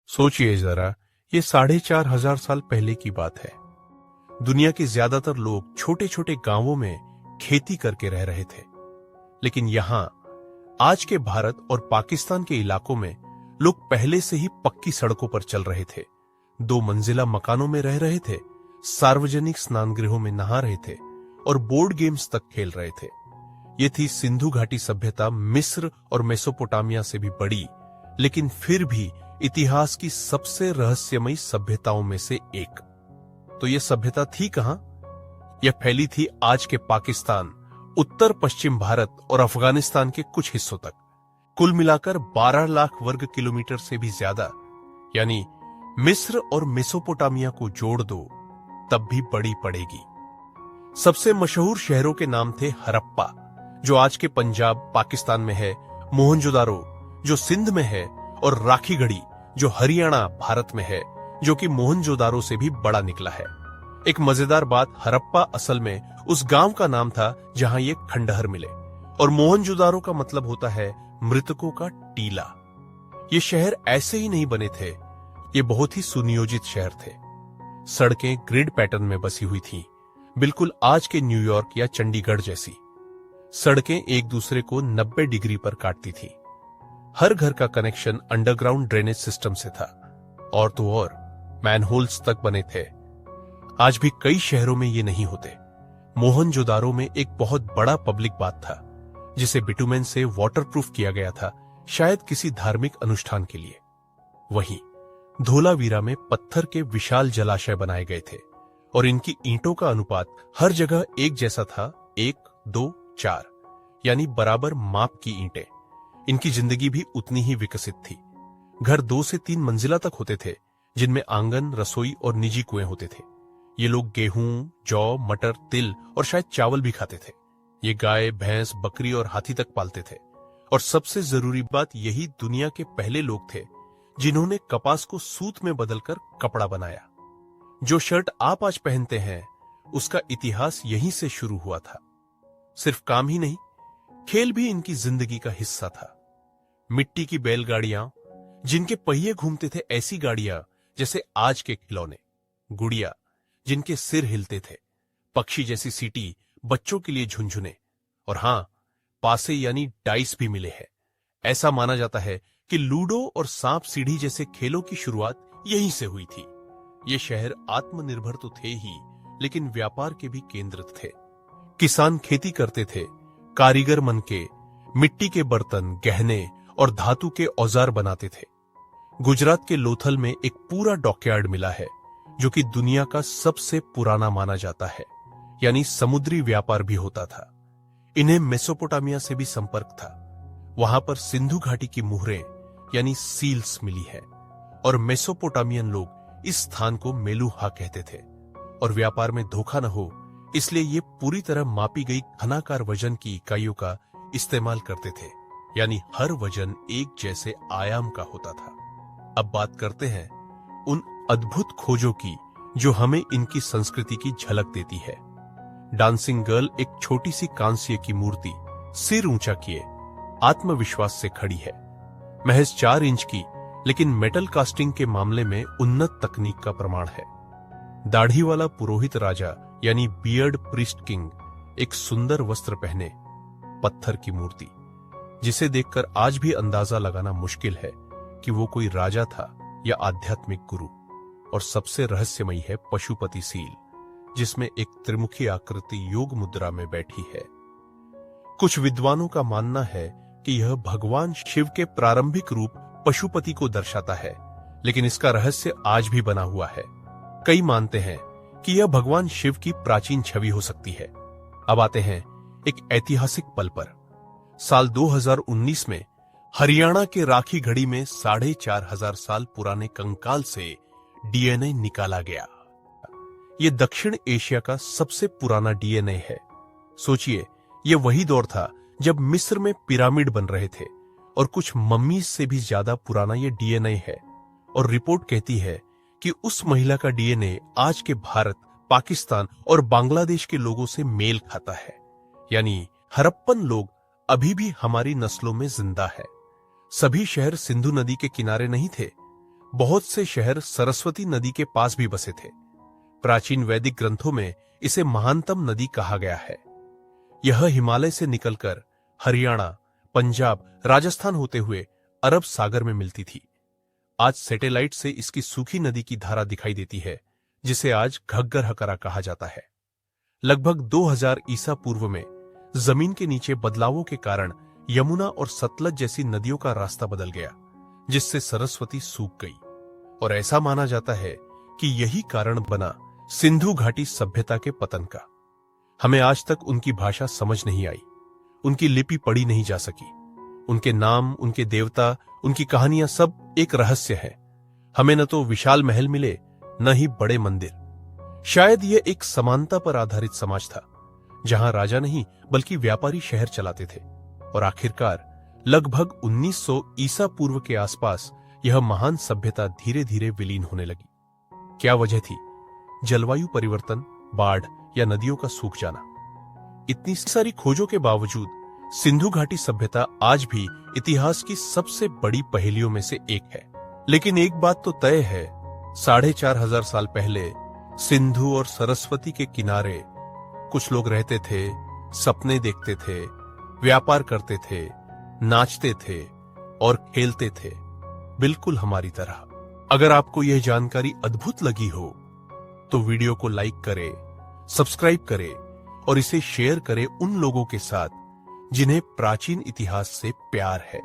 सोचिए जरा, ये 4,500 साल पहले की बात है। दुनिया के ज्यादातर लोग छोटे छोटे गांवों में खेती करके रह रहे थे, लेकिन यहां आज के भारत और पाकिस्तान के इलाकों में लोग पहले से ही पक्की सड़कों पर चल रहे थे, 2 मंजिला मकानों में रह रहे थे, सार्वजनिक स्नान गृहों में नहा रहे थे और बोर्ड गेम्स तक खेल रहे थे। ये थी सिंधु घाटी सभ्यता, मिस्र और मेसोपोटामिया से भी बड़ी, लेकिन फिर भी इतिहास की सबसे रहस्यमयी सभ्यताओं में से एक। तो यह सभ्यता थी कहां? यह फैली थी आज के पाकिस्तान, उत्तर पश्चिम भारत और अफगानिस्तान के कुछ हिस्सों तक। कुल मिलाकर 12 लाख वर्ग किलोमीटर से भी ज्यादा। यानी मिस्र और मेसोपोटामिया को जोड़ दो तब भी बड़ी पड़ेगी। सबसे मशहूर शहरों के नाम थे हरप्पा, जो आज के पंजाब पाकिस्तान में है, मोहनजोदारो जो सिंध में है, और राखीगढ़ी जो हरियाणा भारत में है, जो कि मोहनजोदारो से भी बड़ा निकला है। एक मजेदार बात, हरप्पा असल में उस गांव का नाम था जहां ये खंडहर मिले, और मोहनजोदारो का मतलब होता है मृतकों का टीला। ये शहर ऐसे ही नहीं बने थे, ये बहुत ही सुनियोजित शहर थे। सड़कें ग्रिड पैटर्न में बसी हुई थीं, बिल्कुल आज के न्यूयॉर्क या चंडीगढ़ जैसी। सड़कें एक दूसरे को 90 डिग्री पर काटती थीं। हर घर का कनेक्शन अंडरग्राउंड ड्रेनेज सिस्टम से था, और तो और मैनहोल्स तक बने थे। आज भी कई शहरों में ये नहीं होते। मोहनजोदारो में एक बहुत बड़ा पब्लिक बाथ था, जिसे बिटुमेन से वाटरप्रूफ किया गया था, शायद किसी धार्मिक अनुष्ठान के लिए। वहीं धोलावीरा में पत्थर के विशाल जलाशय बनाए गए थे, और इनकी ईंटों का अनुपात हर जगह एक जैसा था, 1, 2, 4, यानी बराबर माप की ईंटें। इनकी जिंदगी भी उतनी ही विकसित थी। घर 2 से 3 मंजिला तक होते थे, जिनमें आंगन, रसोई और निजी कुएं होते थे। ये लोग गेहूं, जौ, मटर, तिल और शायद चावल भी खाते थे। ये गाय, भैंस, बकरी और हाथी तक पालते थे। और सबसे जरूरी बात, यही दुनिया के पहले लोग थे जिन्होंने कपास को सूत में बदलकर कपड़ा बनाया। जो शर्ट आप आज पहनते हैं, उसका इतिहास यहीं से शुरू हुआ था। सिर्फ काम ही नहीं, खेल भी इनकी जिंदगी का हिस्सा था। मिट्टी की बैलगाड़ियां, जिनके पहिए घूमते थे, ऐसी गाड़ियां जैसे आज के खिलौने। गुड़िया, जिनके सिर हिलते थे। पक्षी जैसी सीटी, बच्चों के लिए झुनझुने। और हां, पासे यानी डाइस भी मिले हैं। ऐसा माना जाता है कि लूडो और सांप सीढ़ी जैसे खेलों की शुरुआत यहीं से हुई थी। ये शहर आत्मनिर्भर तो थे ही, लेकिन व्यापार के भी केंद्र थे। किसान खेती करते थे, कारीगर मनके मिट्टी के बर्तन, गहने और धातु के औजार बनाते थे। गुजरात के लोथल में एक पूरा डॉकयार्ड मिला है, जो कि दुनिया का सबसे पुराना माना जाता है, यानी समुद्री व्यापार भी होता था। इन्हें मेसोपोटामिया से भी संपर्क था। वहां पर सिंधु घाटी की मुहरें यानी सील्स मिली है, और मेसोपोटामियन लोग इस स्थान को मेलुहा कहते थे। और व्यापार में धोखा न हो, इसलिए ये पूरी तरह मापी गई घनाकार वजन की इकाइयों का इस्तेमाल करते थे, यानी हर वजन एक जैसे आयाम का होता था। अब बात करते हैं उन अद्भुत खोजों की जो हमें इनकी संस्कृति की झलक देती है। डांसिंग गर्ल एक छोटी सी कांस्य की मूर्ति, सिर ऊंचा किए, आत्मविश्वास से खड़ी है। महज 4 इंच की, लेकिन मेटल कास्टिंग के मामले में उन्नत तकनीक का प्रमाण है। दाढ़ी वाला पुरोहित राजा यानी बियर्ड प्रीस्ट किंग, एक सुंदर वस्त्र पहने, पत्थर की मूर्ति, जिसे देखकर आज भी अंदाजा लगाना मुश्किल है कि वो कोई राजा था या आध्यात्मिक गुरु। और सबसे रहस्यमयी है पशुपति सील, जिसमें एक त्रिमुखी आकृति योग मुद्रा में बैठी है। कुछ विद्वानों का मानना है कि यह भगवान शिव के प्रारंभिक रूप पशुपति को दर्शाता है, लेकिन इसका रहस्य आज भी बना हुआ है। कई मानते हैं कि यह भगवान शिव की प्राचीन छवि हो सकती है। अब आते हैं एक ऐतिहासिक पल पर। साल 2019 में हरियाणा के राखीगढ़ी में 4,500 साल पुराने कंकाल से डीएनए निकाला गया। यह दक्षिण एशिया का सबसे पुराना डीएनए है। सोचिए, यह वही दौर था जब मिस्र में पिरामिड बन रहे थे, और कुछ मम्मी से भी ज्यादा पुराना यह डीएनए है। और रिपोर्ट कहती है कि उस महिला का डीएनए आज के भारत, पाकिस्तान और बांग्लादेश के लोगों से मेल खाता है। यानी हरप्पन लोग अभी भी हमारी नस्लों में जिंदा है। सभी शहर सिंधु नदी के किनारे नहीं थे। बहुत से शहर सरस्वती नदी के पास भी बसे थे। प्राचीन वैदिक ग्रंथों में इसे महानतम नदी कहा गया है। यह हिमालय से निकलकर हरियाणा, पंजाब, राजस्थान होते हुए अरब सागर में मिलती थी। आज सैटेलाइट से इसकी सूखी नदी की धारा दिखाई देती है, जिसे आज घग्गर हकरा कहा जाता है। लगभग 2000 ईसा पूर्व में जमीन के नीचे बदलावों के कारण यमुना और सतलज जैसी नदियों का रास्ता बदल गया, जिससे सरस्वती सूख गई। और ऐसा माना जाता है कि यही कारण बना सिंधु घाटी सभ्यता के पतन का। हमें आज तक उनकी भाषा समझ नहीं आई, उनकी लिपि पढ़ी नहीं जा सकी। उनके नाम, उनके देवता, उनकी कहानियां सब एक रहस्य है। हमें न तो विशाल महल मिले, न ही बड़े मंदिर। शायद यह एक समानता पर आधारित समाज था, जहां राजा नहीं बल्कि व्यापारी शहर चलाते थे। और आखिरकार लगभग 1900 ईसा पूर्व के आसपास यह महान सभ्यता धीरे धीरे विलीन होने लगी। क्या वजह थी? जलवायु परिवर्तन, बाढ़ या नदियों का सूख जाना? इतनी सारी खोजों के बावजूद सिंधु घाटी सभ्यता आज भी इतिहास की सबसे बड़ी पहेलियों में से एक है। लेकिन एक बात तो तय है, 4500 साल पहले सिंधु और सरस्वती के किनारे कुछ लोग रहते थे, सपने देखते थे, व्यापार करते थे, नाचते थे और खेलते थे, बिल्कुल हमारी तरह। अगर आपको यह जानकारी अद्भुत लगी हो तो वीडियो को लाइक करें, सब्सक्राइब करें और इसे शेयर करें उन लोगों के साथ जिन्हें प्राचीन इतिहास से प्यार है।